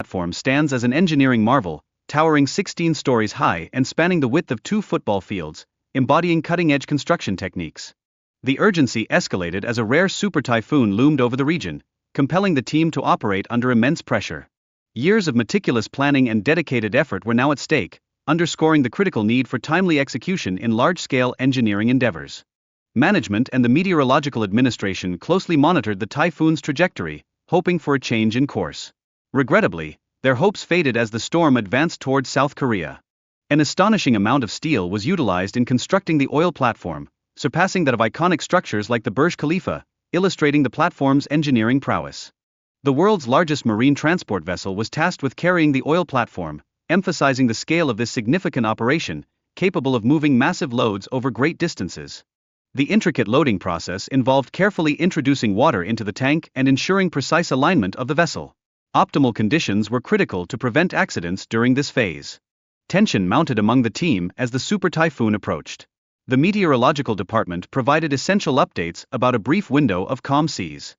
platform stands as an engineering marvel, towering 16 stories high and spanning the width of 2 football fields, embodying cutting-edge construction techniques. The urgency escalated as a rare super typhoon loomed over the region, compelling the team to operate under immense pressure. Years of meticulous planning and dedicated effort were now at stake, underscoring the critical need for timely execution in large-scale engineering endeavors. Management and the Meteorological Administration closely monitored the typhoon's trajectory, hoping for a change in course. Regrettably, their hopes faded as the storm advanced towards South Korea. An astonishing amount of steel was utilized in constructing the oil platform, surpassing that of iconic structures like the Burj Khalifa, illustrating the platform's engineering prowess. The world's largest marine transport vessel was tasked with carrying the oil platform, emphasizing the scale of this significant operation, capable of moving massive loads over great distances. The intricate loading process involved carefully introducing water into the tank and ensuring precise alignment of the vessel. Optimal conditions were critical to prevent accidents during this phase. Tension mounted among the team as the super typhoon approached. The meteorological department provided essential updates about a brief window of calm seas.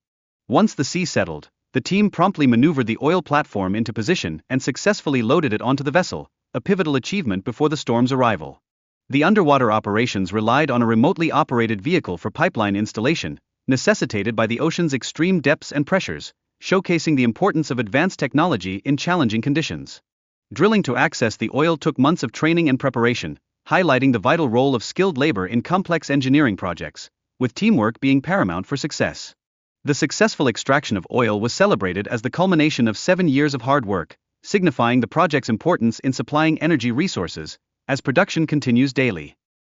Once the sea settled, the team promptly maneuvered the oil platform into position and successfully loaded it onto the vessel, a pivotal achievement before the storm's arrival. The underwater operations relied on a remotely operated vehicle for pipeline installation, necessitated by the ocean's extreme depths and pressures, showcasing the importance of advanced technology in challenging conditions. Drilling to access the oil took months of training and preparation, highlighting the vital role of skilled labor in complex engineering projects, with teamwork being paramount for success. The successful extraction of oil was celebrated as the culmination of 7 years of hard work, signifying the project's importance in supplying energy resources, as production continues daily.